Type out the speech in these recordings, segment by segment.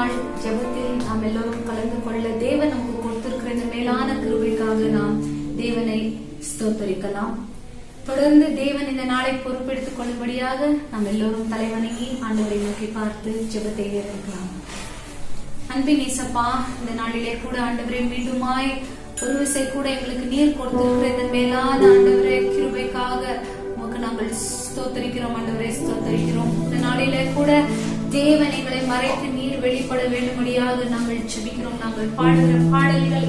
நாள் ஜெபத்தில் நாம் எல்லோரும் கலந்து கொள்ள தேவன் நமக்கு கொடுத்திருக்கிற இந்த மேலான கிருபைக்காக நாம் தேவனை ஸ்தோத்தரிக்கலாம். தொடர்ந்து தேவன் இந்த நாளை பொறுப்பெடுத்துக் கொள்ளும்படியாக நாம் எல்லோரும் தலைவணங்கி ஆண்டவரை நோக்கி பார்த்து ஜெபத்தை ஏறெடுக்கலாம். அன்பின் இயேசப்பா, இந்த நாளிலே கூட ஆண்டவரே மீண்டுமாய் ஒரு விசை கூட எங்களுக்கு நீர் கொடுத்திருக்கிற இந்த மேலான ஆண்டவரே கிருபைக்காக உமக்கு நாங்கள் ஸ்தோத்தரிக்கிறோம். ஆண்டவரே ஸ்தோத்தரிக்கிறோம். இந்த நாளிலே கூட தேவன் எங்களை மறைத்து நீர் வெளிப்பட வேண்டும்படியாக நாங்கள் ஜெபிக்கிறோம். நாங்கள் பாடுகிற பாடல்கள்,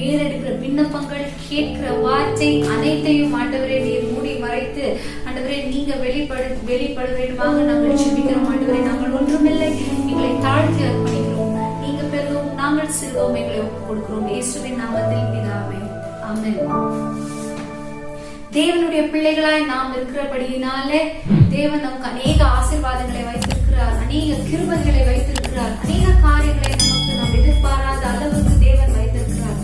ஏறெடுக்கிற விண்ணப்பங்கள், கேட்கிற வார்த்தை அனைத்தையும் ஆண்டவரே நீர் மூடி மறைத்து ஆண்டவரே நீங்க வெளிப்பட வேண்டுமாக நாங்கள் ஜெபிக்கிறோம். ஆண்டவரே நாங்கள் ஒன்றுமில்லை, எங்களை தாழ்த்தி அர்ப்பணிக்கிறோம். நீங்க பெறுவோம், நாங்கள் சிறுவோம், எங்களை ஒப்புக் கொடுக்கிறோம். இயேசுவின் நாமத்தில் பிதாவே, ஆமென். தேவனுடைய பிள்ளைகளாய் நாம் இருக்கிறபடியினாலே தேவன் நமக்கு அநேக ஆசீர்வாதங்களை வைத்திருக்கிறார், அநேக கிருபைகளை வைத்திருக்கிறார், அநேக காரியங்களை நமக்கு நாம் எதிர்பாராத அளவுக்கு தேவன் வைத்திருக்கிறார்.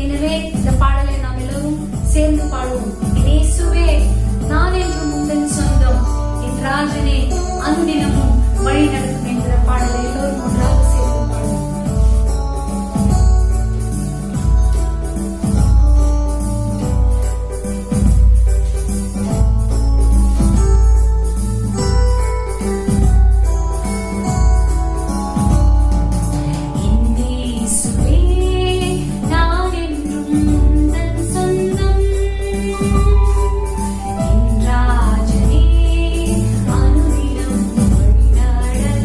எனவே இந்த பாடலை நாம் எல்லோரும் சேர்ந்து பாடுவோம். இயேசுவே நான் என்றும் உந்தன் சொந்தம், என் ராஜனே அனுதினமும் வழி நடக்கும் என்கிற பாடலை எல்லோரும் ஒன்றாக சேர்ந்து பாடுவோம். அனுதினம் வழி நடக்கும்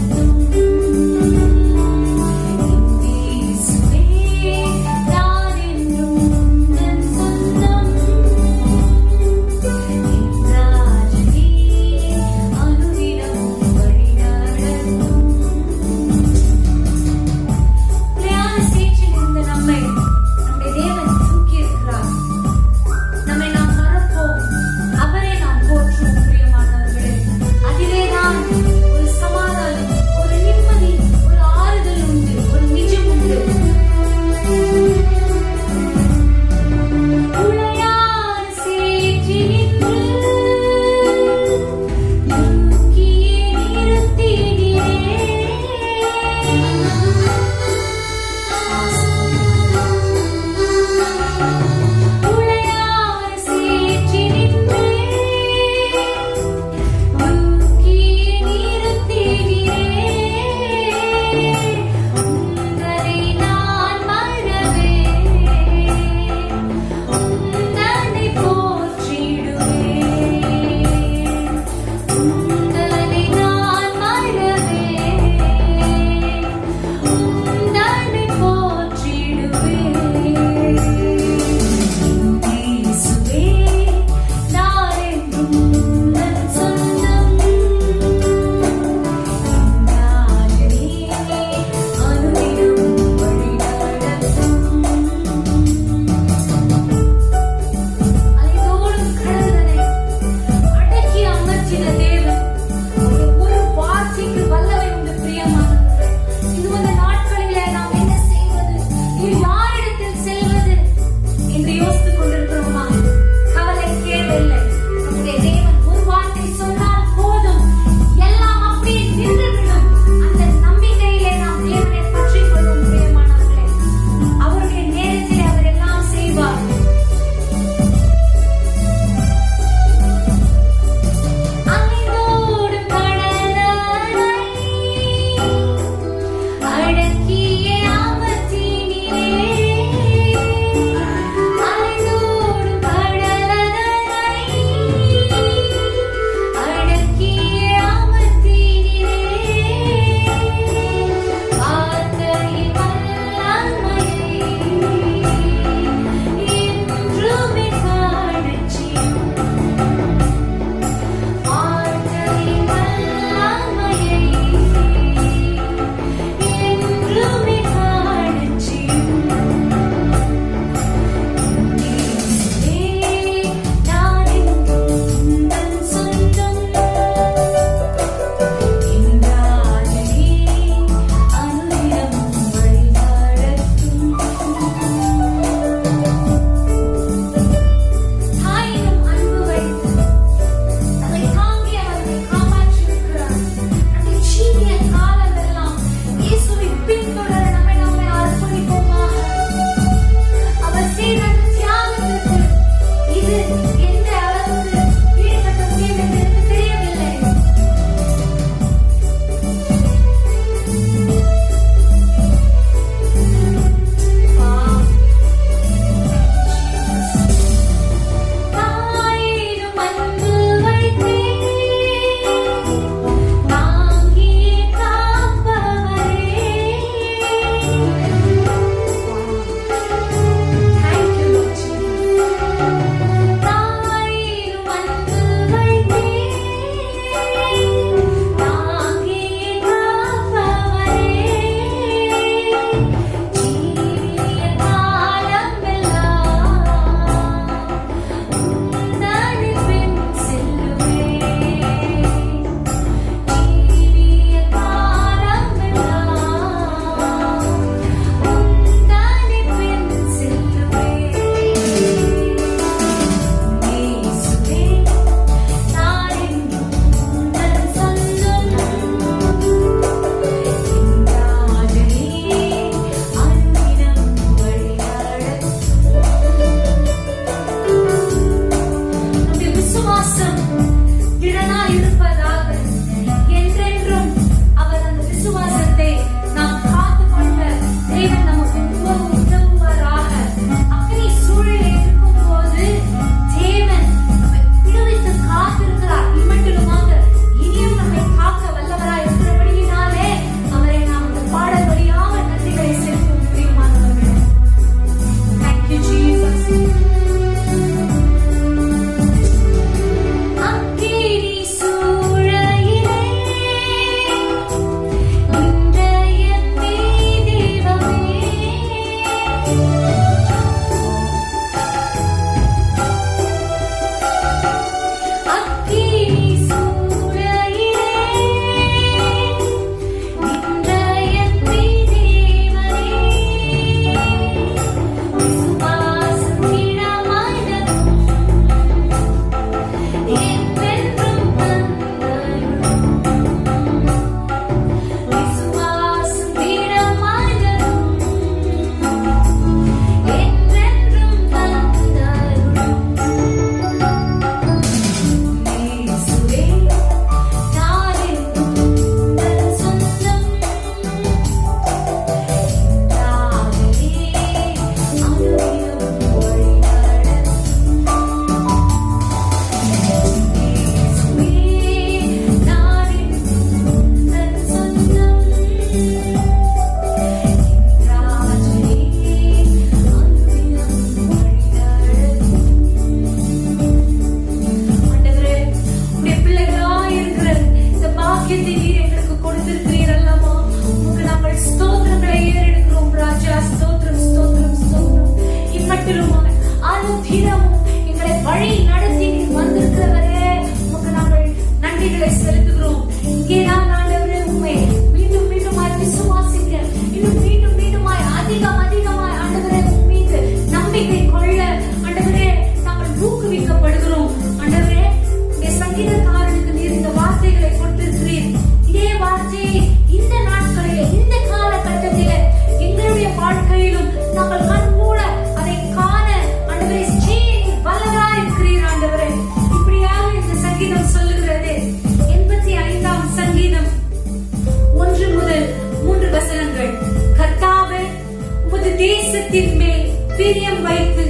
பிரியம் வைத்து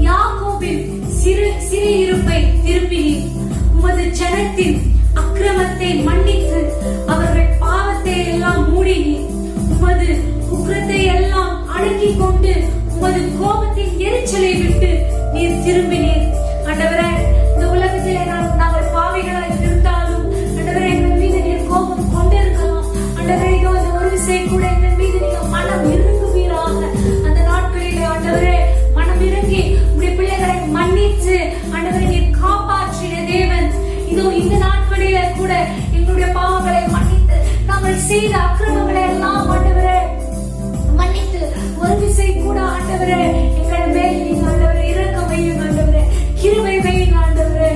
யாக்கோபின் சிறையிருப்பை திருப்பினீர். உமது ஜனத்தின் அக்கிரமத்தை மன்னித்து அவர்கள் பாவத்தை எல்லாம் மூடினீர். உமது உக்கிரத்தை எல்லாம் அடக்கிக் கொண்டு உமது கோபத்தின் எரிச்சலை விட்டு நீர் திரும்பினீர். ஆண்டவரே, இந்த உலகத்திலே நாங்கள் பாவிகளாய் இருந்தாலும் ஆண்டவரே எங்கள் மீது நீர் கோபம் கொண்டிருக்கலாம். ஆண்டவரே, இதோ இந்த ஒரு விசை கூட எங்கள் மீது நீங்க மனம் இறங்குவீராக. அந்த நாட்களிலே ஆண்டவரே மனம் இறங்கி உடைய பிள்ளைகளை மன்னித்து ஆண்டவரை நீர் காப்பாற்றின தேவன். இதோ இந்த நாட்களிலே கூட எங்களுடைய பாவங்களை மன்னித்து நாங்கள் செய்த அக்கிரமங்களை எல்லாம் ஆண்டவரே மன்னித்து ஒரு விசை கூட ஆண்டவரே எங்கள் மேல் நீங்க ஆண்டவரே இரக்கம் வையுங்க. ஆண்டவரே கிருபை வையுங்க. ஆண்டவரே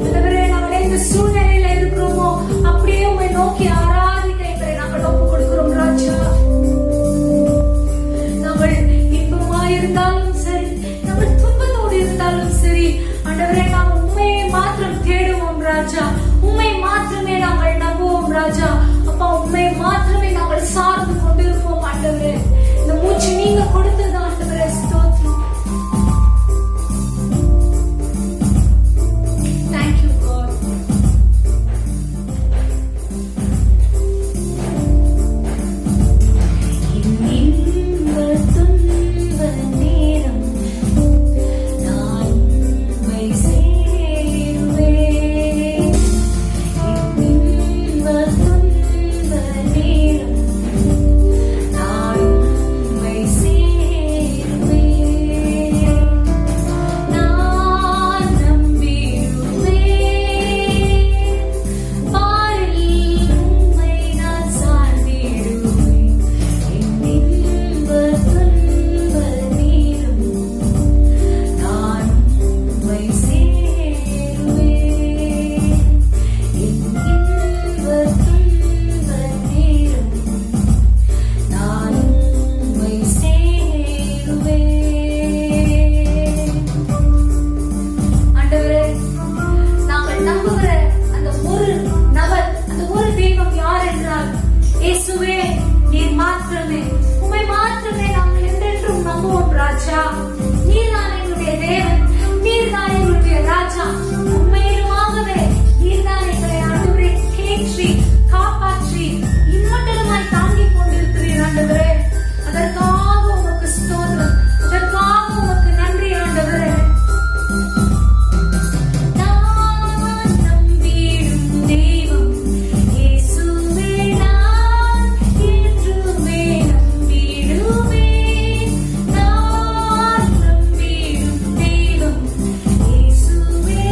ஆண்டவரே நாங்கள் எந்த சூழ்நிலையில இருக்கிறோமோ அப்படியே உம்மை நோக்கி ஆராதிக்க எங்களை நாங்கள் ஒப்பு கொடுக்கிறோம் ராஜா. நாங்கள் இன்பமா இருந்தாலும் சரி, நாங்கள் துன்பத்தோடு இருந்தாலும் சரி, ஆண்டவரே நாங்கள் உண்மையை மாத்திரம் தேடுவோம் ராஜா. உண்மை மாத்திரமே நாங்கள் நம்புவோம் ராஜா. அப்பா, உண்மை மாத்திரமே நாங்கள் சார்ந்து கொண்டிருப்போம் ஆண்டவரே. இந்த மூச்சு நீங்க கொடுத்தது ஆண்டவரே, ஸ்தோத்திரம். Thank you God. இன்ப துன்ப நேரம் நான் உம்மை சேருவேன். இன்ப துன்ப நேரம் நான் உம்மை சேருவேன். நான் நம்பிடுவேன். பாரில் உம்மை நான் சார்ந்திடுவேன். இன்ப துன்ப நேரம் நான் உம்மை சேருவேன். இன்ப துன்ப நேரம் நான் உம்மை சேருவேன். ஆண்டவரே, நாங்கள் நம்புகிற அந்த ஒரு நபர், அந்த ஒரு தெய்வம் யார் என்றால் இயேசுவே நீர் மாத்திரமே. உம்மை மாத்திரமே நாங்கள் என்றென்றும் நம்புவோம் ராஜா. நீர் தான் எங்களுடைய தேவன், நீர் தான் எங்களுடைய ராஜா. உண்மையிலுமாகவே நீர் தான் எங்களை ஆண்டவரே தேற்றி காப்பாற்றி இம்மட்டமாய் தாங்கிக் கொண்டிருக்கிறீர் ஆண்டவரே. அதற்காக உமக்கு ஸ்தோத்திரம், அதற்காக உமக்கு நன்றி ஆண்டவரே. நான் நம்பிடும் தெய்வம் இயேசுவே, நான் என்றுமே நம்பிடுவேன். நான் நம்பிடும் தெய்வம் இயேசுவே,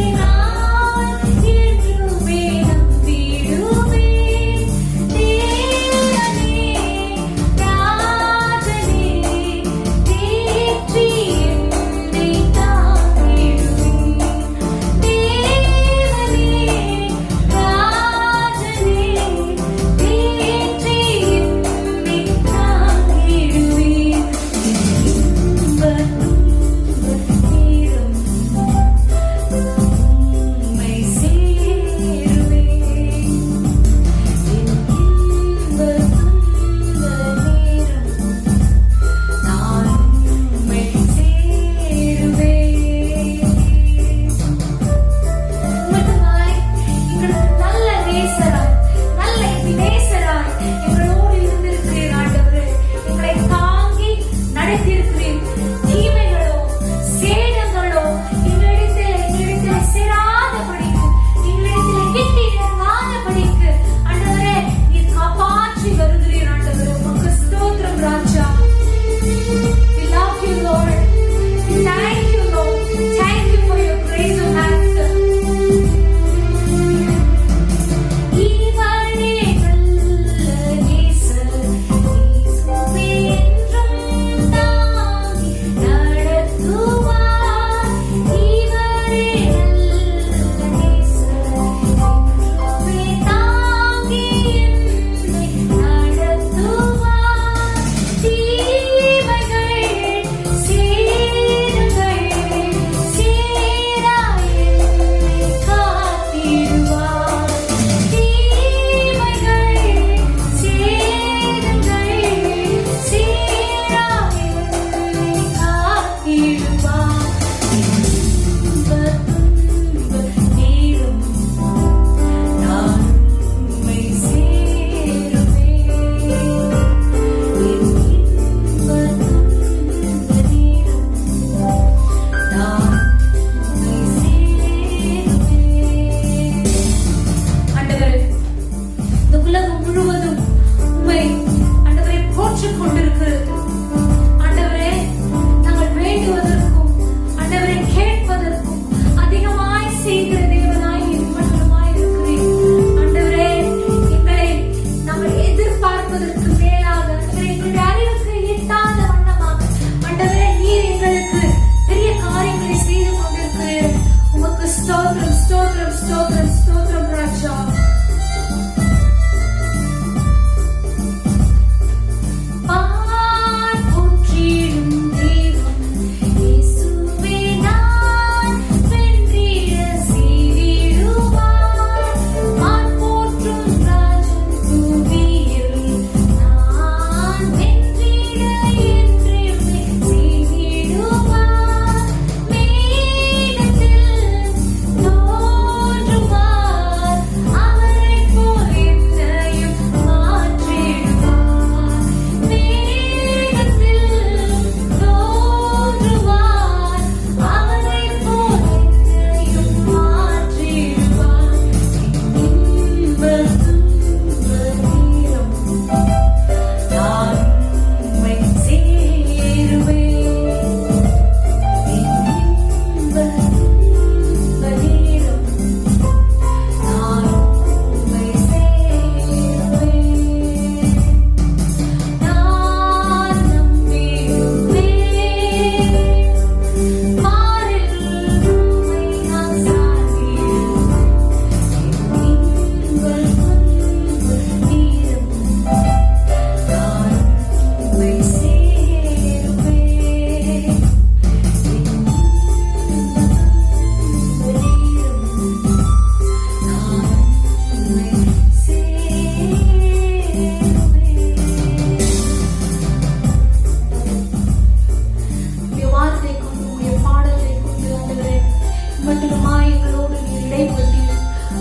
மட்டுமாய் எங்களோடு நீர் இடைப்பட்டீர்.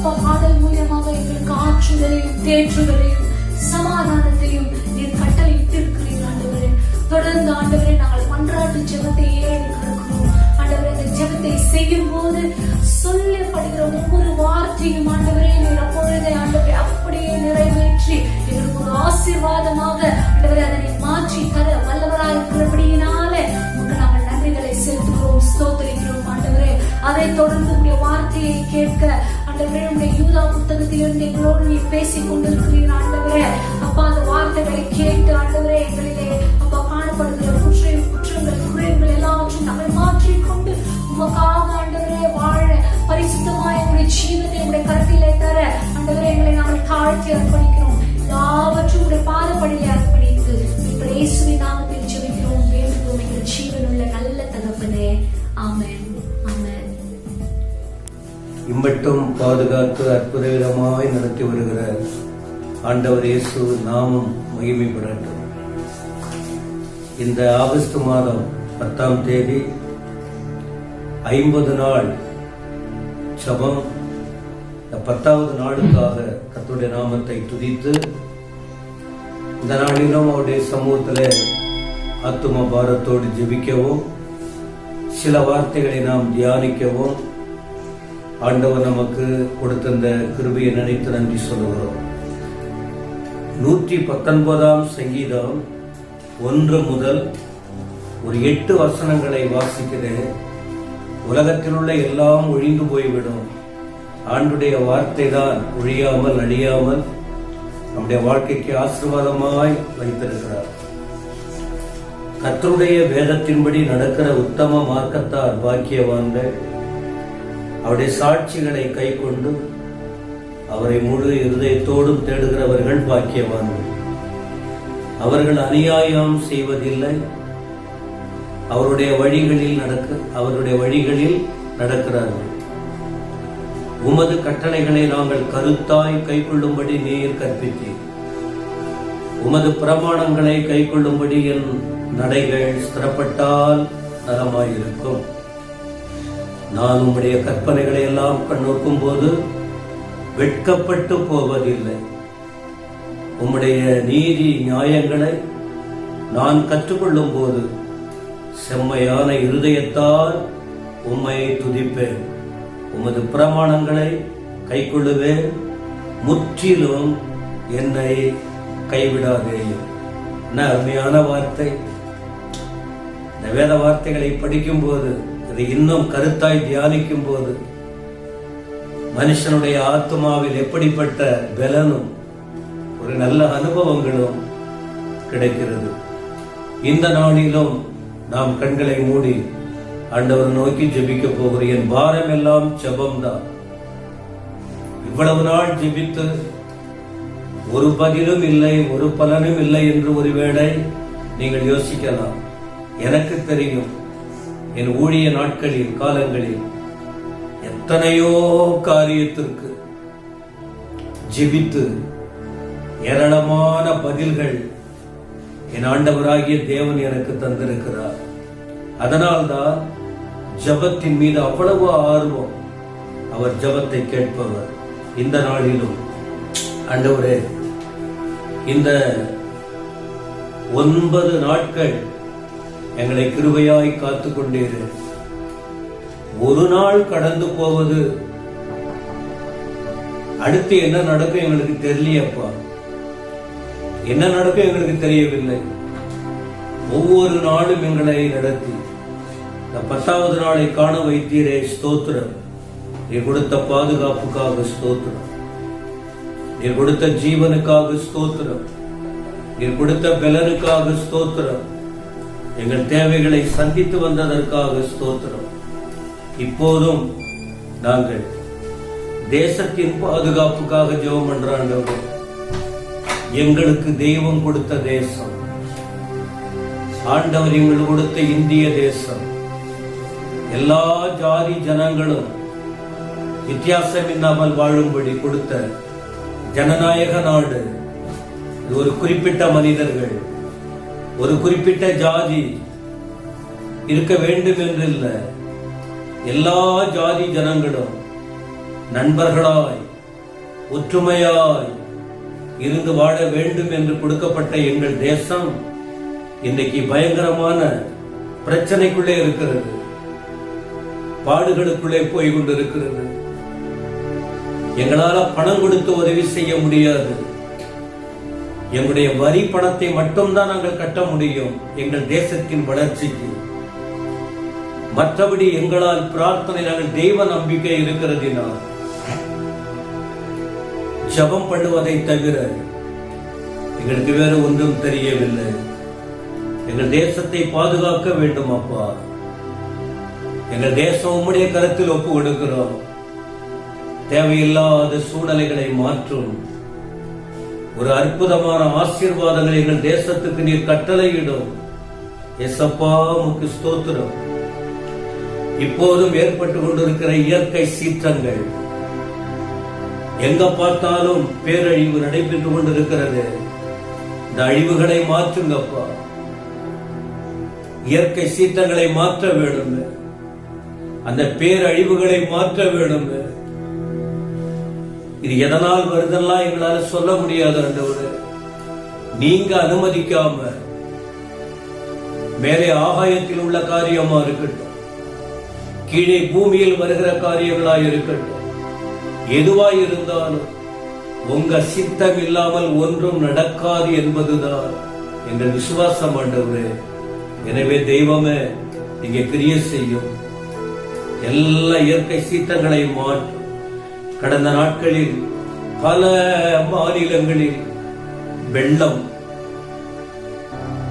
பாடல் மூலமாக எங்களுக்கு ஆற்றுதலையும் தேற்றுதலையும் சமாதானத்தையும் நீர் கட்டளையிட்டிருக்கிறீர் ஆண்டவரே. தொடர்ந்து ஆண்டவரே நாங்கள் மன்றாட்டு ஜெபத்தை ஏறி கிடக்கிறோம் ஆண்டவரே. அந்த ஜெபத்தை செய்யும் போது சொல்லப்படுகிற ஒவ்வொரு வார்த்தையும் ஆண்டவரே நீர் அப்பொழுதே ஆண்டவரே அப்படியே நிறைவேற்றி எங்களுக்கு ஒரு ஆசீர்வாதமாக ஆண்டவரே அதனை மாற்றி தர வல்லவராயிருக்கிறபடியினாலே உங்களுக்கு நாங்கள் நன்றிகளை செலுத்துகிறோம், ஸ்தோத்திரிக்கிறோம் ஆண்டவரே. அதை தொடர்ந்து உடைய வார்த்தையை கேட்க ஆண்டவரே உடைய யூதா புத்தகத்திலிருந்து எங்களோடு நீ பேசிக் கொண்டிருக்கிறீர் ஆண்டவரே. அப்பா அந்த வார்த்தைகளை கேட்டு ஆண்டவரே எங்களிலே அப்பா காணப்படுகிற குற்றங்கள் குறைகள் எல்லாவற்றையும் நாங்கள் மாற்றிக்கொண்டு உமக்காக ஆண்டவரே வாழ பரிசுத்தமாய் உங்களுடைய ஜீவனை உங்களுடைய கருத்திலே தர ஆண்டவரே எங்களை நாங்கள் தாழ்த்தி அர்ப்பணிக்கிறோம். எல்லாவற்றும் உங்களுடைய பாதப்படியிலே அர்ப்பணித்து இப்ப இயேசுவின் நாமத்தில் ஜெபிக்கிறோம், வேண்டுகிறோம் எங்கள் ஜீவனுள்ள நல்ல தகப்பனே. ஆமென், ஆமென். இம்மட்டும் பாதுகாத்து அற்புதமாய் நடத்தி வருகிற ஆண்டவர் இயேசு நாமம் மகிமைப்படட்டும். இந்த ஆகஸ்ட் மாதம் 10ஆம் தேதி 50 நாள் ஜெபம். 10வது நாளுக்காக கர்த்தருடைய நாமத்தை துதித்து இந்த நாளிலும் அவருடைய சமூகத்தில் ஆத்தும பாரத்தோடு ஜெபிக்கவும் சில வார்த்தைகளை நாம் தியானிக்கவும் ஆண்டவர் நமக்கு கொடுத்த கிருபையை நினைத்து நன்றி சொல்லுகிறோம். 119ஆம் சங்கீதம் 1 முதல் ஒரு 8 வசனங்களை வாசிக்கிறேன். உலகத்தில் உள்ள எல்லாம் ஒழிந்து போய்விடும், ஆண்டுடைய வார்த்தை தான் ஒழியாமல் அழியாமல் நம்முடைய வாழ்க்கைக்கு ஆசீர்வாதமாய் வைத்திருக்கிறார். கர்த்தருடைய வேதத்தின்படி நடக்கிற உத்தம மார்க்கத்தார் பாக்கியவான்கள், அவருடைய சாட்சிகளை கை கொண்டு அவரை முழு இருதயத்தோடும் தேடுகிறவர்கள் பாக்கியவான்கள். அவர்கள் அநியாயம் செய்வதில்லை, அவருடைய வழிகளில் நடக்கிறார்கள். உமது கட்டளைகளை நாங்கள் கருத்தாய் கை கொள்ளும்படி நீர் கற்பித்தீர். உமது பிரமாணங்களை கை கொள்ளும்படி என் நடைகள் ஸ்திரப்பட்டால் நலமாயிருக்கும். நான் உம்முடைய கற்பனைகளை எல்லாம் கண்ணோக்கும் போது வெட்கப்பட்டு போவதில்லை. உம்முடைய நீதி நியாயங்களை நான் கற்றுக்கொள்ளும் போது செம்மையான இருதயத்தால் உம்மை துதிப்பேன். உமது பிரமாணங்களை கை கொள்ளுவேன், முற்றிலும் என்னை கைவிடாதே. என்ன அருமையான வார்த்தை! இந்த வேத வார்த்தைகளை படிக்கும் போது, அதை இன்னும் கருத்தாய் தியானிக்கும் போது மனுஷனுடைய ஆத்மாவில் எப்படிப்பட்ட பலனும் ஒரு நல்ல அனுபவங்களும் கிடைக்கிறது. இந்த நாளிலும் நாம் கண்களை மூடி ஆண்டவர் நோக்கி ஜெபிக்க போகிறோம். என் பாரம் எல்லாம் ஜெபம்தான். இவ்வளவு நாள் ஜெபித்து ஒரு பதிலும் இல்லை, ஒரு பலனும் இல்லை என்று ஒருவேளை நீங்கள் யோசிக்கலாம். எனக்கு தெரியும், என் ஊழிய நாட்களில் காலங்களில் எத்தனையோ காரியத்திற்கு ஜெபித்து ஏராளமான பதில்கள் என் ஆண்டவராகிய தேவன் எனக்கு தந்திருக்கிறார். அதனால்தான் ஜெபத்தின் மீது அவ்வளவு ஆர்வம். அவர் ஜெபத்தை கேட்பவர். இந்த நாளிலும் ஆண்டவரே, இந்த 9 நாட்கள் எங்களை கிருபையாய் காத்துக் கொண்டீரு. ஒரு நாள் கடந்து போவது, அடுத்து என்ன நடக்கும் எங்களுக்கு தெரியலையப்பா. என்ன நடக்கும் எங்களுக்கு தெரியவில்லை. ஒவ்வொரு நாளும் எங்களை நடத்தி இந்த 10வது நாளை காண வைத்தீரே, ஸ்தோத்திரம். நீர் கொடுத்த பாதுகாப்புக்காக ஸ்தோத்திரம். நீர் கொடுத்த ஜீவனுக்காக ஸ்தோத்திரம். நீர் கொடுத்த பலனுக்காக ஸ்தோத்திரம். எங்கள் தேவைகளை சந்தித்து வந்ததற்காக ஸ்தோத்திரம். இப்போதும் நாங்கள் தேசத்தின் பாதுகாப்புக்காக ஜெபம் பண்றாங்க. எங்களுக்கு தெய்வம் கொடுத்த தேசம், ஆண்டவர் எங்களுக்கு கொடுத்த இந்திய தேசம், எல்லா ஜாதி ஜனங்களும் வித்தியாசம் இல்லாமல் வாழும்படி கொடுத்த ஜனநாயக நாடு. இது ஒரு குறிப்பிட்ட மனிதர்கள், ஒரு குறிப்பிட்ட ஜாதி இருக்க வேண்டும் என்று இல்லை. எல்லா ஜாதி ஜனங்களும் நண்பர்களாய் ஒற்றுமையாய் இருந்து வாழ வேண்டும் என்று கொடுக்கப்பட்ட எங்கள் தேசம் இன்னைக்கு பயங்கரமான பிரச்சனைக்குள்ளே இருக்கிறது, பாடுகளுக்குள்ளே போய் கொண்டிருக்கிறது. எங்களால பணம் கொடுத்து உதவி செய்ய முடியாது. எங்களுடைய வரி பணத்தை மட்டும்தான் நாங்கள் கட்ட முடியும் எங்கள் தேசத்தின் வளர்ச்சிக்கு. மற்றபடி எங்களால் பிரார்த்தனை, நாங்கள் தெய்வ நம்பிக்கை இருக்கிறதினால் ஜபம் பண்ணுவதை தவிர எங்களுக்கு வேற ஒன்றும் தெரியவில்லை. எங்கள் தேசத்தை பாதுகாக்க வேண்டும் அப்பா. எங்கள் தேசம் உம்முடைய கருத்தில் ஒப்பு கொடுக்கிறோம். தேவையில்லாத சூழ்நிலைகளை மாற்றும் ஒரு அற்புதமான ஆசீர்வாதங்களை எங்கள் தேசத்துக்கு நீர் கட்டளையிடும். ஏசப்பா உமக்கு ஸ்தோத்திரம். இப்போதும் ஏற்பட்டு கொண்டிருக்கிற இயற்கை சீற்றங்கள், எங்க பார்த்தாலும் பேரழிவு நடைபெற்று கொண்டிருக்கிறது. இந்த அழிவுகளை மாற்றுங்கப்பா. இயற்கை சீற்றங்களை மாற்ற வேண்டும், அந்த பேரழிவுகளை மாற்ற வேண்டும். இது எதனால் வருதெல்லாம் எங்களால சொல்ல முடியாது ஆண்டவரே. நீங்க அனுமதிக்காம மேலே ஆகாயத்தில் உள்ள காரியமா இருக்கட்டும், கீழே பூமியில் வருகிற காரியங்களாய் இருக்கட்டும், எதுவாய் இருந்தாலும் உங்க சித்தம் இல்லாமல் ஒன்றும் நடக்காது என்பதுதான் எங்கள் விசுவாசம் ஆண்டவரே. எனவே தெய்வமே, நீங்க கிரியை செய்யும். எல்லா இயற்கை சீற்றங்களை மாற்றும். கடந்த நாட்களில் பல மாநிலங்களில் வெள்ளம்,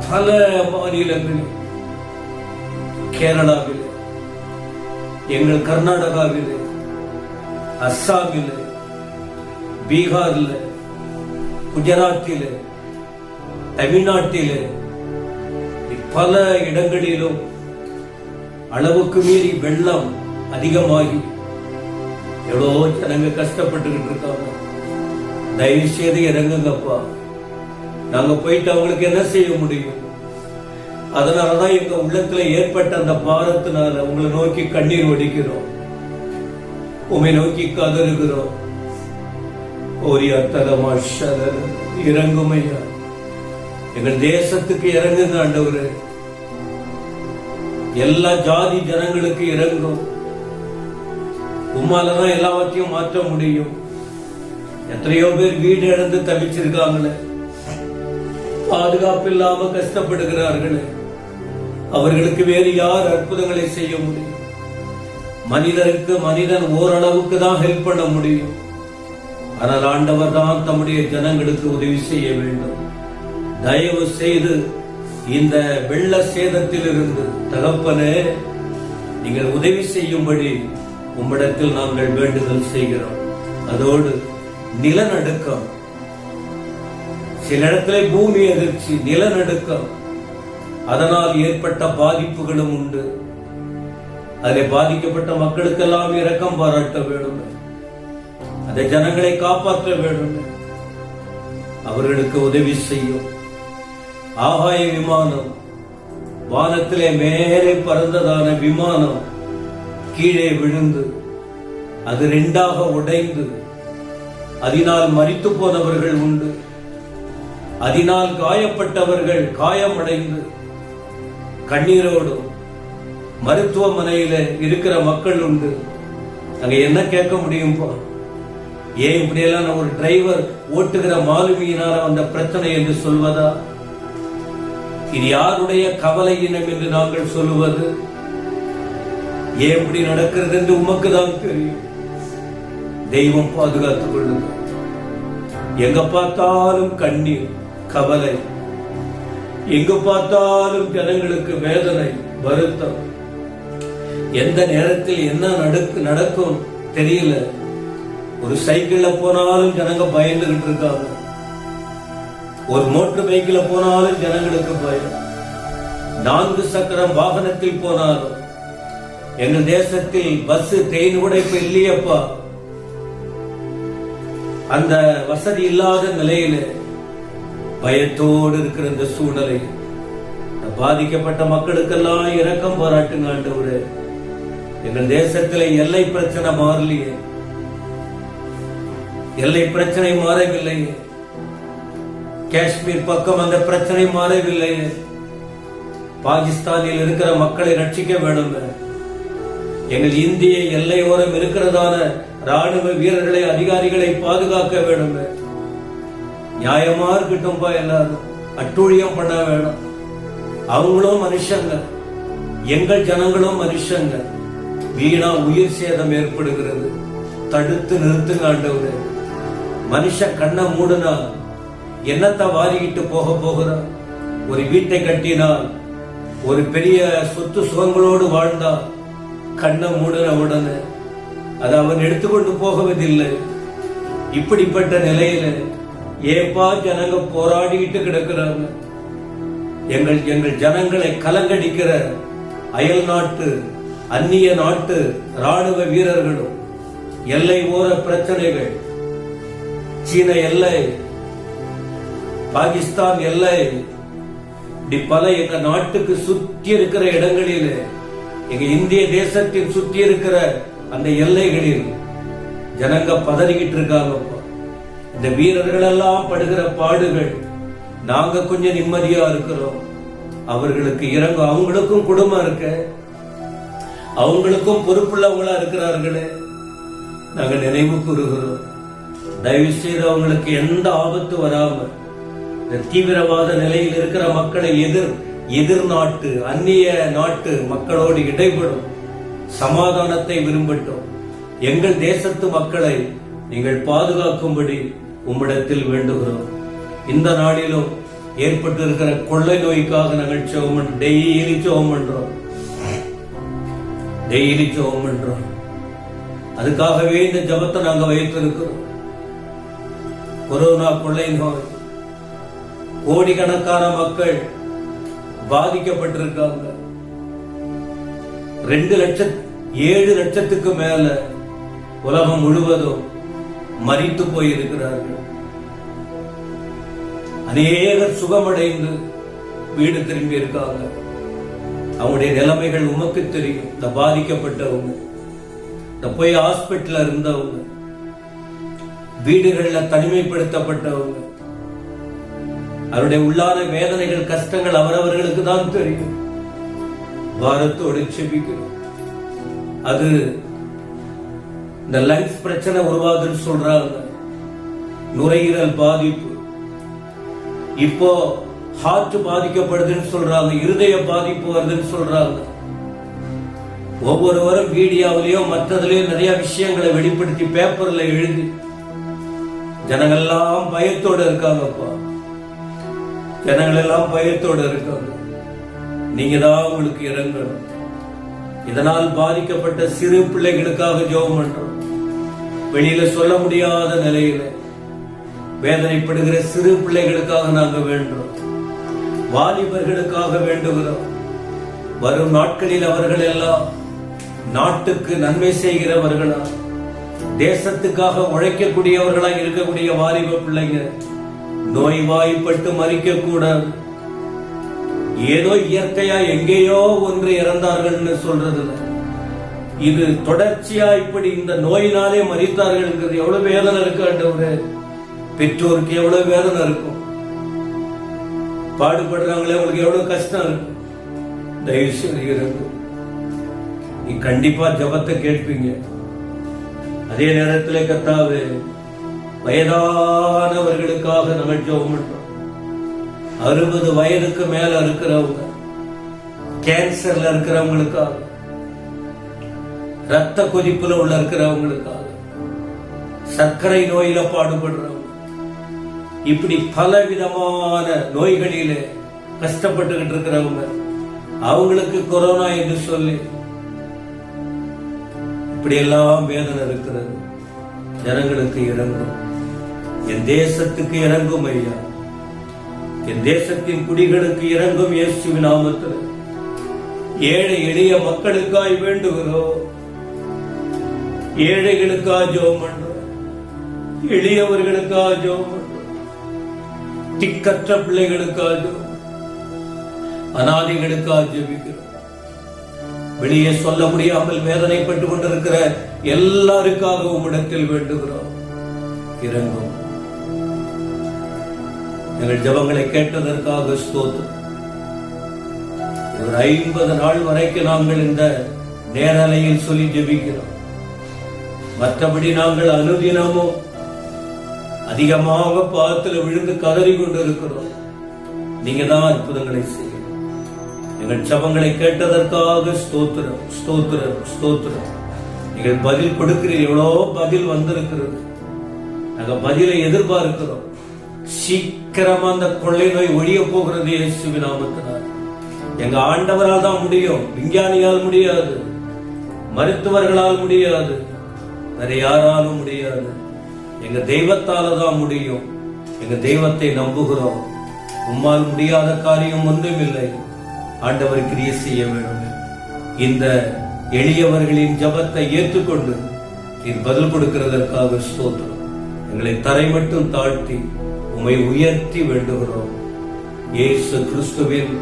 பல மாநிலங்களில், கேரளாவில், எங்கள் கர்நாடகாவில், அஸ்ஸாமில், பீகாரில், குஜராத்தில், தமிழ்நாட்டில், பல இடங்களிலும் அளவுக்கு மீறி வெள்ளம் அதிகமாகி எவ்வளோ ஜனங்க கஷ்டப்பட்டுக்கிட்டு இருக்காங்க. தயவு செய்து இறங்குங்கப்பா. நாங்க போயிட்டு அவங்களுக்கு என்ன செய்ய முடியும்? அதனாலதான் எங்க உள்ளத்துல ஏற்பட்ட அந்த பாரத்தினால உங்களை நோக்கி கண்ணீர் வடிக்கிறோம், உமை நோக்கி கதறுகிறோம். ஓரியா தலமா ஷதர், இறங்குமையா, எங்கள் தேசத்துக்கு இறங்குங்க ஆண்டவரே. எல்லா ஜாதி ஜனங்களுக்கு இறங்கும். உம்மாலதான் எல்லாவற்றையும் மாற்ற முடியும். எத்தனையோ பேர் வீடு இழந்து தவிச்சிருக்காங்களே, பாதுகாப்பு இல்லாம கஷ்டப்படுகிறார்களே, அவர்களுக்கு வேறு யார் அற்புதங்களை செய்ய முடியும்? மனிதருக்கு மனிதன் ஓரளவுக்கு தான் ஹெல்ப் பண்ண முடியும். ஆனால் ஆண்டவர் தான் தம்முடைய ஜனங்களுக்கு உதவி செய்ய வேண்டும். தயவு செய்து இந்த வெள்ள சேதத்தில் இருந்து தகப்பனே நீங்கள் உதவி செய்யும்படி உம்மிடத்தில் நாங்கள் வேண்டுதல் செய்கிறோம். அதோடு நிலநடுக்கம், சில இடத்துல பூமி அதிர்ச்சி, நிலநடுக்கம், அதனால் ஏற்பட்ட பாதிப்புகளும் உண்டு. அதில் பாதிக்கப்பட்ட மக்களுக்கெல்லாம் இரக்கம் பாராட்ட வேண்டும். அந்த ஜனங்களை காப்பாற்ற வேண்டும். அவர்களுக்கு உதவி செய்யும். ஆகாய விமானம், வானத்திலே மேலே பறந்ததான விமானம் கீழே விழுந்து அது ரெண்டாக உடைந்து அதனால் மரித்து போனவர்கள் உண்டு. அதனால் காயப்பட்டவர்கள் காயமடைந்து கண்ணீரோடும் மருத்துவமனையில இருக்கிற மக்கள் உண்டு. அங்க என்ன கேட்க முடியும்பா? ஏன் இப்படியெல்லாம் ஒரு டிரைவர் ஓட்டுகிற மாலுமியினால வந்த பிரச்சனை என்று சொல்வதா? இது யாருடைய கவலை இனம் என்று நாங்கள் சொல்லுவது? ஏன் இப்படி நடக்கிறது என்று உமக்கு தான் தெரியும். தெய்வம் பாதுகாத்துக் கொள்ளுங்க. எங்க பார்த்தாலும் கண்ணீர், கவலை, எங்க பார்த்தாலும் ஜனங்களுக்கு வேதனை, வருத்தம். எந்த நேரத்தில் என்ன நடக்கும் தெரியல. ஒரு சைக்கிள்ல போனாலும் ஜனங்க பயந்துகிட்டு இருக்காங்க. ஒரு மோட்டர் பைக்கில போனாலும் ஜனங்களுக்கு பயம். 4 சக்கரம் வாகனத்தில் போனாலும், எங்கள் தேசத்தில் பஸ் ட்ரெயின் கூட இப்ப இல்லையப்பா. அந்த வசதி இல்லாத நிலையில பயத்தோடு இருக்கிற இந்த சூழ்நிலை பாதிக்கப்பட்ட மக்களுக்கெல்லாம் இரக்கம் பாராட்டுங்க ஆண்டவரே. எங்கள் தேசத்திலே எல்லை பிரச்சனை மாறலையே, எல்லை பிரச்சனை மாறவில்லையே, காஷ்மீர் பக்கம் அந்த பிரச்சனை மாறவில்லையே, பாகிஸ்தானில் இருக்கிற மக்களை ரட்சிக்க வேண்டும். எங்கள் இந்திய எல்லையோரம் இருக்கிறதான ராணுவ வீரர்களை, அதிகாரிகளை பாதுகாக்க வேண்டும். நியாயமா இருக்கட்டும்பா, எல்லாரும் அட்டூழியம் பண்ண வேணும். அவங்களும் மனுஷங்க, எங்கள் ஜனங்களும் மனுஷங்க. வீணா உயிர் சேதம் ஏற்படுகிறது. தடுத்து நிறுத்துங்க ஆண்டவரே. மனுஷ கண்ணை மூடுனா என்னத்தை வாரிக்கிட்டு போக போகிறான்? ஒரு வீட்டை கட்டினால், ஒரு பெரிய சொத்து சுகங்களோடு வாழ்ந்தால், கண்ணை மூடுன உடனே அதை அவன் எடுத்துக்கொண்டு போகுவதில்லை. இப்படிப்பட்ட நிலையில ஏப்பா ஜனங்க போராடிக்கிட்டு கிடக்கிறாங்க. எங்கள் ஜனங்களை கலங்கடிக்கிற அயல் நாட்டு, அந்நிய நாட்டு ராணுவ வீரர்களும், எல்லை ஓர பிரச்சனைகள், சீன எல்லை, பாகிஸ்தான் எல்லை, இப்படி பல எங்க நாட்டுக்கு சுத்தி இருக்கிற இடங்களில், எங்க இந்திய தேசத்தில் சுத்தி இருக்கிற அந்த எல்லைகளில் ஜனங்க பதறிக்கிட்டு இருக்காங்க. இந்த வீரர்கள் எல்லாம் படுகிற பாடுகள், நாங்க கொஞ்சம் நிம்மதியா இருக்கிறோம். அவர்களுக்கு இறங்க, அவங்களுக்கும் குடும்பம் இருக்கு, அவங்களுக்கும் பொறுப்புள்ளவங்களா இருக்கிறார்களே, நாங்க நினைவு கூறுகிறோம். தயவு செய்து அவங்களுக்கு எந்த ஆபத்து வராம, இந்த தீவிரவாத நிலையில் இருக்கிற மக்களை எதிர் நாட்டு, அந்நிய நாட்டு மக்களோடு இடைபடும் சமாதானத்தை விரும்பட்டும். எங்கள் தேசத்து மக்களை நீங்கள் பாதுகாக்கும்படி உம்மிடத்தில் வேண்டுகிறோம். இந்த நாளிலும் ஏற்பட்டு இருக்கிற கொள்ளை நோய்க்காக நாங்கள் டெய்லி ஜெபம் பண்றோம். அதுக்காகவே இந்த ஜபத்தை நாங்க வைத்திருக்கிறோம். கொரோனா கொள்ளை நோய், கோடிக்கணக்கான மக்கள் பாதிக்கப்பட்டிருக்காங்க. 7 லட்சத்துக்கு மேல உலகம் முழுவதும் மரித்து போயிருக்கிறார்கள். அநேகர் சுகமடைந்து வீடு திரும்பி இருக்காங்க. அவங்களுடைய நிலைமைகள் உமக்கு தெரியும். இந்த பாதிக்கப்பட்டவங்க, இந்த போய் ஹாஸ்பிட்டல்ல இருந்தவங்க, வீடுகள்ல தனிமைப்படுத்தப்பட்டவங்க, அவருடைய உள்ளான வேதனைகள், கஷ்டங்கள் அவரவர்களுக்கு தான் தெரியும். பாரத்தோடு செபிக்கிறோம். அது இந்த லங்ஸ் பிரச்சனை உருவாகுதுன்னு சொல்றாங்க, நுரையீரல் பாதிப்பு, இப்போ ஹார்ட் பாதிக்கப்படுதுன்னு சொல்றாங்க, இருதய பாதிப்பு வருதுன்னு சொல்றாங்க. ஒவ்வொருவரும் வீடியோவிலேயோ மற்றதுலயோ நிறைய விஷயங்களை வெளிப்படுத்தி பேப்பர்ல எழுதி ஜனங்கள்லாம் பயத்தோட இருக்காங்கப்பா. ஜனங்கள் எல்லாம் பயத்தோட இருக்காங்க. நீங்க தான் உங்களுக்கு இறங்கணும். இதனால் பாதிக்கப்பட்ட சிறு பிள்ளைகளுக்காக ஜெபம் பண்றோம். வெளியில சொல்ல முடியாத நிலையில வேதனைப்படுகிற சிறு பிள்ளைகளுக்காக நாங்க வேண்டுறோம். வாலிபர்களுக்காக வேண்டுகிறோம். வரும் நாட்களில் அவர்கள் எல்லாம் நாட்டுக்கு நன்மை செய்கிறவர்களா, தேசத்துக்காக உழைக்கக்கூடியவர்களா இருக்கக்கூடிய வாலிப பிள்ளைங்க நோய்வாய்ப்பட்டு மறிக்க கூடாது. ஏதோ இயற்கையா எங்கேயோ ஒன்று இறந்தார்கள் சொல்றது, இது தொடர்ச்சியா இப்படி இந்த நோயினாலே மறித்தார்கள். எவ்வளவு வேதனை இருக்கு ஆண்டவரே. பெற்றோருக்கு எவ்வளவு வேதனை இருக்கும். பாடுபடுறாங்களே, உங்களுக்கு எவ்வளவு கஷ்டம் இருக்கும். தயவு செய்து இருக்கும். நீ கண்டிப்பா ஜபத்தை கேட்பீங்க. அதே நேரத்தில் கர்த்தாவே, வயதானவர்களுக்காக நாங்கள் ஜெபம் பண்றோம். 60 வயதுக்கு மேல இருக்கிறவங்க, கேன்சர்ல இருக்கிறவங்களுக்காக, ரத்த கொதிப்புல உள்ள இருக்கிறவங்களுக்காக, சர்க்கரை நோயில பாடுபடுறவங்க, இப்படி பல விதமான நோய்களிலே கஷ்டப்பட்டுக்கிட்டு இருக்கிறவங்க, அவங்களுக்கு கொரோனா என்று சொல்லி இப்படி எல்லாம் வேதனை இருக்கிறது. ஜனங்களுக்கு இறங்கும். என் தேசத்துக்கு இறங்கும் ஐயா. என் தேசத்தின் குடிகளுக்கு இறங்கும் இயேசுவின் நாமத்தில். ஏழை எளிய மக்களுக்காய் வேண்டுகிறோம். ஏழைகளுக்காக ஜெபம் பண்றோம். எளியவர்களுக்காக ஜெபம் பண்றோம். திக்கற்ற பிள்ளைகளுக்காக, அனாதைகளுக்காக ஜெபிக்கிறோம். வெளியே சொல்ல முடியாமல் வேதனைப்பட்டுக் கொண்டிருக்கிற எல்லாருக்காக உம்மிடத்தில் வேண்டுகிறோம், இறங்கும். எங்கள் ஜெபங்களை கேட்டதற்காக ஸ்தோத்திரம். ஒரு 50 நாள் வரைக்கும் நாங்கள் இந்த நேரலையில் சொல்லி ஜெபிக்கிறோம். மற்றபடி நாங்கள் அனுதினமும் அதிகமாக பாதத்தில் விழுந்து கதறி கொண்டிருக்கிறோம். நீங்க தான் அற்புதங்களை செய்யணும். எங்கள் ஜெபங்களை கேட்டதற்காக ஸ்தோத்திரம், ஸ்தோத்திரம், ஸ்தோத்திரம். நீங்கள் பதில் கொடுக்கிறீர்கள். எவ்வளோ பதில் வந்திருக்கிறது. நாங்க பதிலை எதிர்பார்க்கிறோம். சீக்கிரமா அந்த கொள்ளை நோய் ஒழிய போகிறது இயேசுவின் நாமத்தினால். எங்க ஆண்டவரால் தான் முடியும். விஞ்ஞானியால் முடியாது, மருத்துவர்களால் முடியாது, வேற யாராலும் முடியாது. எங்க தெய்வத்தால தான் முடியும். எங்க தெய்வத்தை நம்புகிறோம். உம்மால் முடியாத காரியம் ஒன்றும் இல்லை. ஆண்டவர் கிரியை செய்ய வேண்டும். இந்த எளியவர்களின் ஜபத்தை ஏற்றுக்கொண்டு நீர் பதில் கொடுக்கிறதற்காக ஸ்தோத்திரம். எங்களை தரை மட்டும் தாழ்த்தி உம்மை உயர்த்தி வேண்டுகிறோம். இயேசு கிறிஸ்துவின்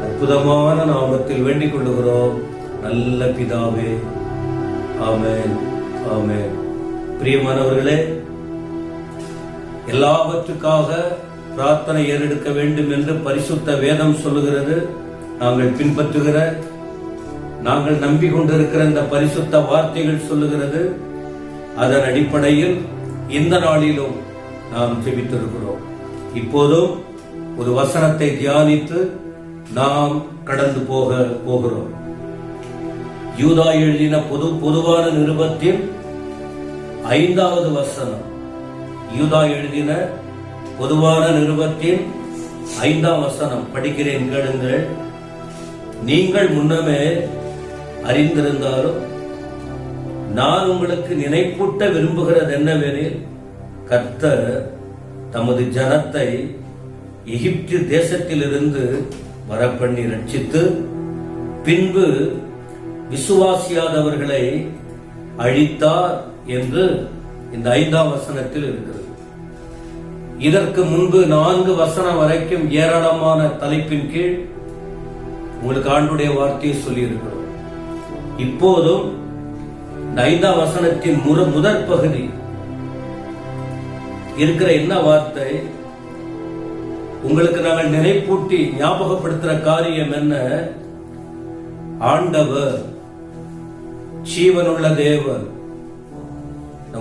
அற்புதமான நாமத்தில் வேண்டிக் கொள்ளுகிறோம் நல்ல பிதாவே, ஆமென், ஆமென். பிரியமானவர்களே, எல்லாவற்றுக்காக பிரார்த்தனை ஏறெடுக்க வேண்டும் என்று பரிசுத்த வேதம் சொல்லுகிறது. நாங்கள் பின்பற்றுகிற, நாங்கள் நம்பிக்கொண்டிருக்கிற இந்த பரிசுத்த வார்த்தைகள் சொல்லுகிறது. அதன் அடிப்படையில் இந்த நாளிலும் நாம் ஜெபித்திருக்கிறோம். இப்போதும் ஒரு வசனத்தை தியானித்து நாம் கடந்து போகிறோம். யூதா எழுதின பொதுவான நிருபத்தின் 5வது வசனம். யூதா எழுதின பொதுவான நிருபத்தின் 5ஆம் வசனம் படிக்கிறேன், கேளுங்கள். நீங்கள் முன்னமே அறிந்திருந்தாலும் நான் உங்களுக்கு நினைப்பூட்ட விரும்புகிறது என்னவெனில், கர்த்தர் தமது ஜனத்தை எகிப்து தேசத்திலிருந்து வரப்பண்ணி ரட்சித்து பின்பு விசுவாசியாதவர்களை அழித்தார் என்று இந்த 5ஆம் வசனத்தில் இருக்கிறது. இதற்கு முன்பு 4 வசனம் வரைக்கும் ஏராளமான தலைப்பின் கீழ் உங்களுக்கு ஆண்டுடைய வார்த்தையை சொல்லி இருக்கிறோம். இப்போதும் இந்த 5ஆம் வசனத்தின் முதற் பகுதி இருக்கிற என்ன வார்த்தை, உங்களுக்கு நாங்கள் நினைப்பூட்டி ஞாபகப்படுத்துற காரியம் என்ன? ஆண்டவர் ஜீவனுள்ள தேவன்,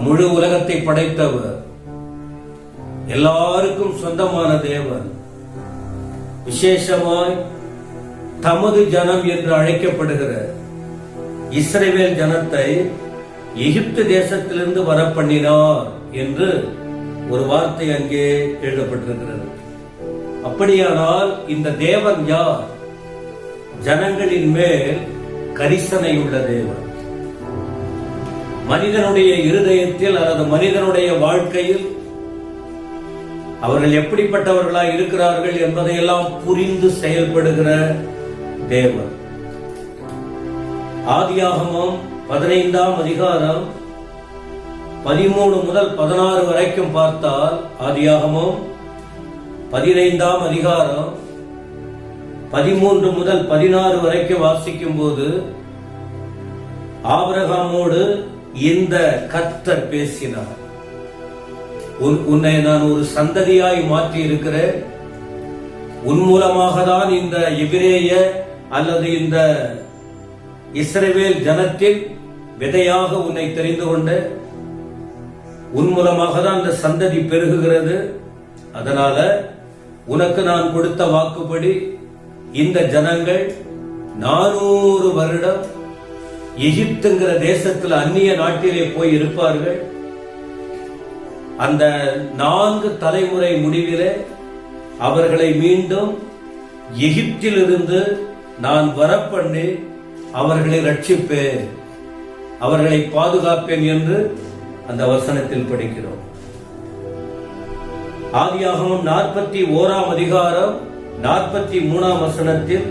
முழு உலகத்தை படைத்தவர், எல்லாருக்கும் சொந்தமான தேவன், விசேஷமாய் தமது ஜனம் என்று அழைக்கப்படுகிற இஸ்ரவேல் ஜனத்தை எகிப்து தேசத்திலிருந்து வரப்பண்ணினார் என்று ஒரு வார்த்தை அங்கே எழுதப்பட்டிருக்கிறது. அப்படியானால் இந்த தேவன் யார்? ஜனங்களின் மேல் கரிசனையுள்ள தேவன். மனிதனுடைய இருதயத்தில் அல்லது மனிதனுடைய வாழ்க்கையில் அவர்கள் எப்படிப்பட்டவர்களாய் இருக்கிறார்கள் என்பதையெல்லாம் புரிந்து செயல்படுகிற தேவன். ஆதியாகமம் 15ஆம் அதிகாரம் 13 முதல் 16 வரைக்கும் பார்த்தால், ஆதியாகமம் 15ஆம் அதிகாரம் 13 முதல் 16 வரைக்கும் வாசிக்கும் போது, ஆபிரகாமோடு இந்த கர்த்தர் பேசினார். உன்னை நான் ஒரு சந்ததியாய் மாற்றி இருக்கிறேன், உன் மூலமாக தான் இந்த எபிரேய அல்லது இந்த இஸ்ரவேல் ஜனத்தின் விதையாக உன்னை தெரிந்து கொண்ட, உன் மூலமாக தான் இந்த சந்ததி பெருகுகிறது. அதனால உனக்கு நான் கொடுத்த வாக்குப்படி இந்த ஜனங்கள் 400 வருடம் எகிப்துங்கிற தேசத்தில் அந்நிய நாட்டிலே போய் இருப்பார்கள். அந்த 4 தலைமுறை முடிவிலே அவர்களை மீண்டும் எகிப்திலிருந்து நான் வரப்பண்ணி அவர்களை ரட்சிப்பேன், அவர்களை பாதுகாப்பேன் என்று அந்த வசனத்தில் படிக்கிறோம். ஆதியாகமம் 41ஆம் அதிகாரம் 43ஆம் வசனத்தில்,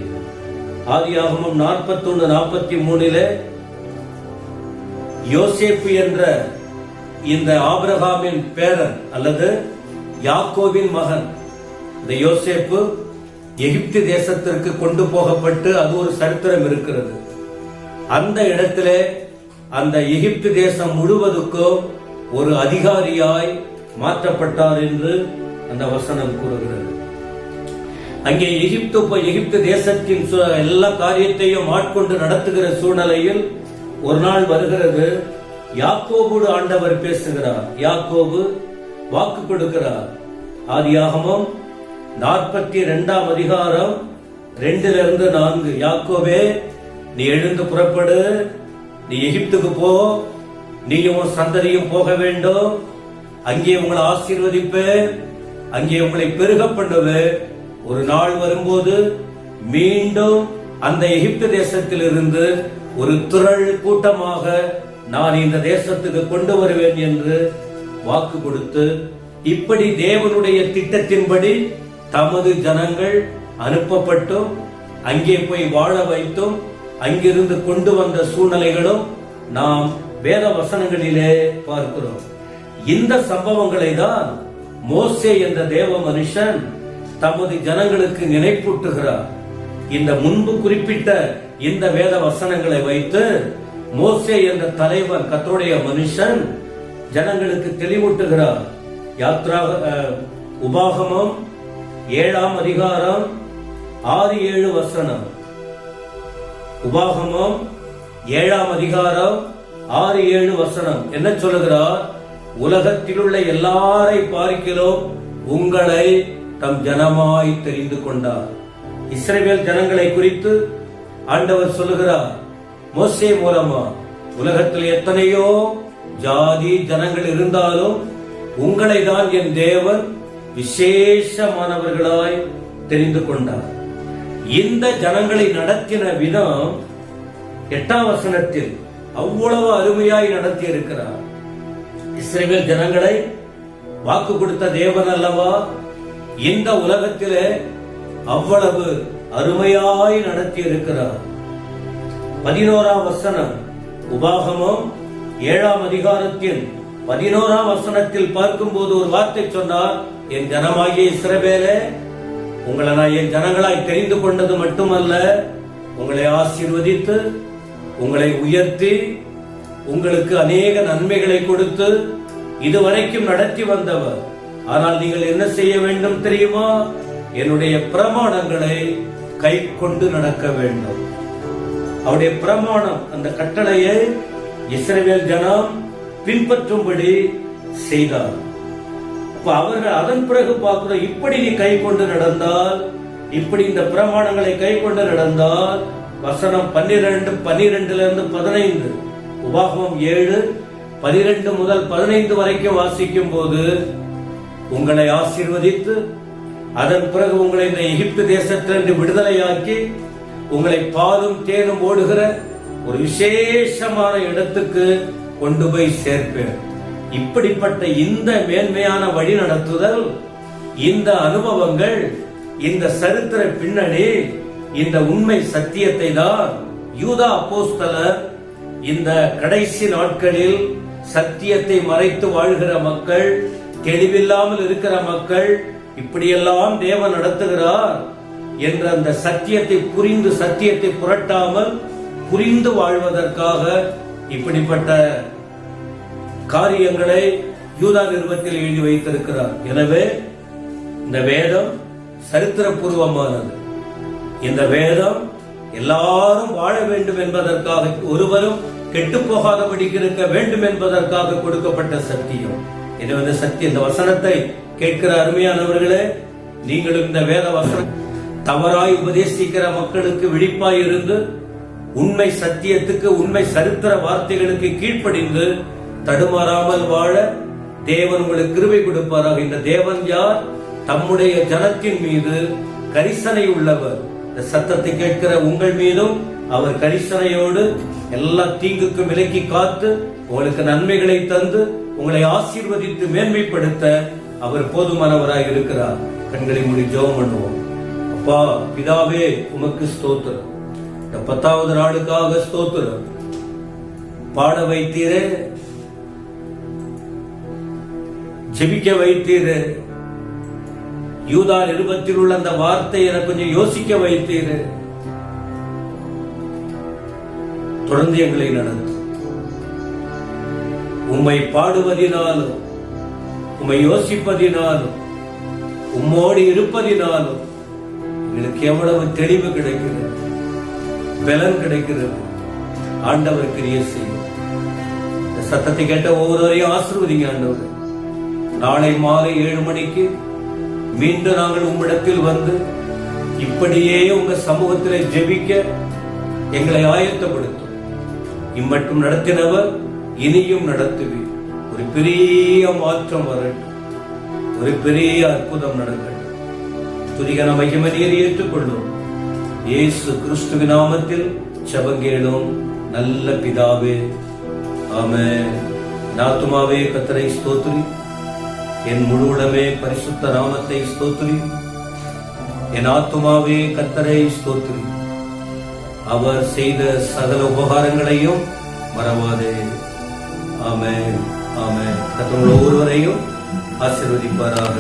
ஆதியாகமம் 41:43 யோசேப்பு என்ற இந்த ஆபிரகாமின் பேரன் அல்லது யாக்கோபின் மகன் இந்த யோசேப்பு எகிப்து தேசத்திற்கு கொண்டு போகப்பட்டு அது ஒரு சரித்திரம் இருக்கிறது. அந்த இடத்திலே அந்த எகிப்து தேசம் முழுவதுக்கும் ஒரு அதிகாரியாய் மாற்றப்பட்டார் என்று அந்த வசனம் கூறுகிறது. அங்கே எகிப்து தேசத்தின் எல்லா காரியத்தையும் ஆட்கொண்டு நடத்துகிற சூழ்நிலையில் ஒரு நாள் வருகிறது. யாக்கோபோடு ஆண்டவர் பேசுகிறார். யாக்கோபு வாக்கு கொடுக்கிறார். ஆதியாகமம் 42 அதிகாரம் 2-4. யாக்கோபே, நீ எழுந்து புறப்படு, நீ எகிப்துக்கு போ, நீயும் உன் சந்ததியும் போக வேண்டும். அங்கே உங்களை ஆசீர்வதிப்பேன், அங்கே உங்களை பெருக பண்ணுவேன். ஒரு நாள் வரும்போது மீண்டும் அந்த எகிப்து தேசத்திலிருந்து ஒரு திரள் கூட்டமாக நான் இந்த தேசத்துக்கு கொண்டு வருவேன் என்று வாக்கு கொடுத்து, இப்படி தேவனுடைய திட்டத்தின்படி தமது ஜனங்கள் அனுப்பப்பட்டும் அங்கே போய் வாழ வைத்தும் அங்கிருந்து கொண்டு வந்த சூழ்நிலைகளும் நாம் வேத வசனங்களிலே பார்க்கிறோம். இந்த சம்பவங்களை தான் மோசே என்ற தேவ மனுஷன் தமது ஜனங்களுக்கு நினைப்பூட்டுகிறார். இந்த முன்பு குறிப்பிட்ட இந்த வேத வசனங்களை வைத்து மோசே என்ற தலைவன், கர்த்தருடைய மனுஷன், ஜனங்களுக்கு தெளிவூட்டுகிறார். உபாகமம் 7 அதிகாரம் 6-7 வசனம். உபாகமம் 7 அதிகாரம் 6-7 வசனம் என்ன சொல்லுகிறார்? உலகத்தில் உள்ள எல்லாரை பார்க்கிறோம் உங்களை தம் ஜனமாய் தெரிந்து கொண்டார். இஸ்ரவேல் ஜனங்களை குறித்து ஆண்டவர் சொல்லுகிறார் மோசே மூலமா, உலகத்தில் எத்தனையோ ஜாதி ஜனங்கள் இருந்தாலும் உங்களை தான் என் தேவன் விசேஷமானவர்களாய் தெரிந்து கொண்டார். இந்த ஜனங்களை நடத்தின விதம் 8 வசனத்தில் அவ்வளவு அருமையாய் நடத்தி இருக்கிறார். இஸ்ரவேல் ஜனங்களை வாக்கு கொடுத்த தேவன் அல்லவா இந்த உலகத்திலே அவ்வளவு அருமையாய் நடத்தி இருக்கிறார். 11 வசனம். உபாகமம் 7 அதிகாரத்தில் 11 வசனத்தில் பார்க்கும்போது ஒரு வார்த்தை சொன்னார், என் ஜனமாகிய இஸ்ரவேலே, உங்களை நான் என் ஜனங்களாய் தெரிந்து கொண்டது மட்டுமல்ல, உங்களை ஆசீர்வதித்து உங்களை உயர்த்தி உங்களுக்கு அநேக நன்மைகளை கொடுத்து இதுவரைக்கும் நடத்தி வந்தவர். ஆனால் நீங்கள் என்ன செய்ய வேண்டும் தெரியுமா? என்னுடைய பிரமாணங்களை கை கொண்டு நடக்க வேண்டும். அவருடைய பிரமாணம், அந்த கட்டளையை இஸ்ரவேல் ஜனம் பின்பற்றும்படி செய்தார். அவர்கள் அதன் பிறகு பார்க்கிற, இப்படி நீ கை கொண்டு நடந்தால், இப்படி இந்த பிரமாணங்களை கை கொண்டு நடந்தால், வசனம் 12-15 உபாகமம் 7:12 முதல் 15 வரைக்கும் வாசிக்கும் போது, உங்களை ஆசீர்வதித்து அதன் பிறகு உங்களை இந்த எகிப்து தேசத்திலிருந்து விடுதலையாக்கி உங்களை பாலும் தேனும் ஓடுகிற ஒரு விசேஷமான இடத்துக்கு கொண்டு போய் சேர்ப்பேன். இப்படிப்பட்ட இந்த மேன்மையான வழி நடத்துதல், இந்த அனுபவங்கள், இந்த சரித்திர பின்னணி, இந்த உண்மை சத்தியத்தை தான் யூதா அப்போஸ்தலர் இந்த கடைசி நாட்களில் சத்தியத்தை மறைத்து வாழ்கிற மக்கள், தெளிவில்லாமல் இருக்கிற மக்கள், இப்படியெல்லாம் தேவன் நடத்துகிறார் என்ற அந்த சத்தியத்தை புரிந்து, சத்தியத்தை புரட்டாமல் புரிந்து வாழ்வதற்காக இப்படிப்பட்ட காரியங்களை யூதா நிருபத்தில் எழுதி வைத்திருக்கிறார். எனவே இந்த வேதம் சரித்திரபூர்வமானது. இந்த வேதம் எல்லாரும் வாழ வேண்டும் என்பதற்காக, ஒருவரும் கெட்டு போகாதபடி இருக்க வேண்டும் என்பதற்காக கொடுக்கப்பட்ட சத்தியம். எனவே இந்த வசனத்தை கேட்கிற அருமையானவர்களே, நீங்களும் இந்த வேத வசனம் தவறாய் உபதேசிக்கிற மக்களுக்கு விழிப்பாய் இருந்து உண்மை சத்தியத்துக்கு, உண்மை சரித்திர வார்த்தைகளுக்கு கீழ்ப்படிந்து தடுமாறாமல் வாழ தேவன் உங்களுக்கு கிருபை கொடுப்பாராக. இந்த தேவன் யார்? தம்முடைய ஜனத்தின் மீது கரிசனை உள்ளவர். இந்த சத்தத்தை கேட்கிற உங்கள் மீதும் அவர் கரிசனையோடு எல்லா தீங்குக்கும் விலக்கி காத்து உங்களுக்கு நன்மைகளை தந்து உங்களை ஆசீர்வதித்து மேன்மைப்படுத்த அவர் போதுமானவராக இருக்கிறார். கண்களை மூடி ஜெபம் பண்ணுவோம். அப்பா பிதாவே, உமக்கு ஸ்தோத்திரம். இந்த 10வது நாளுக்காக ஸ்தோத்திரம். பாட வைத்தீரே, ஜெபிக்க வைத்தீரே, யூதா நிருபத்தில் உள்ள அந்த வார்த்தை எனக்கு கொஞ்சம் யோசிக்க வைத்தீரே. தொடர்ந்து எங்களை நடத்தும். உம்மை பாடுவதினாலும், உம்மை யோசிப்பதினாலும், உம்மோடு இருப்பதினாலும் எங்களுக்கு எவ்வளவு தெளிவு கிடைக்கிறது, பலன் கிடைக்கிறது. ஆண்டவர் கிரியை செய்யும். இந்த சத்தத்தை கேட்ட ஒவ்வொருவரையும் ஆசீர்வதிங்க ஆண்டவர். நாளை மாலை 7 மணிக்கு மீண்டும் நாங்கள் உம்மிடத்தில் வந்து இப்படியே உங்க சமூகத்தில் ஜெபிக்க எங்களை ஆயத்தப்படுத்தும். இம்மட்டும் நடத்தினவர் இனியும் நடத்துவீர். ஒரு பெரிய மாற்றம் வரட்டும், ஒரு பெரிய அற்புதம் நடக்கட்டும். துதிகன மகிமையை ஏற்றுக்கொள்ளும். இயேசு கிறிஸ்துவின் நாமத்தில் ஜெபங்கேளும் நல்ல பிதாவே, ஆமென். ஆத்துமாவே கர்த்தரை ஸ்தோத்திரி, என் முழு உடமே பரிசுத்த நாமத்தை ஸ்தோத்திரி. என் ஆத்துமாவே கர்த்தரை ஸ்தோத்திரி, அவர் செய்த சகல உபகாரங்களையும் மறவாதே. ஆமென், ஆமென். கர்த்தர் ஒவ்வொருவரையும் ஆசீர்வதிப்பாராக.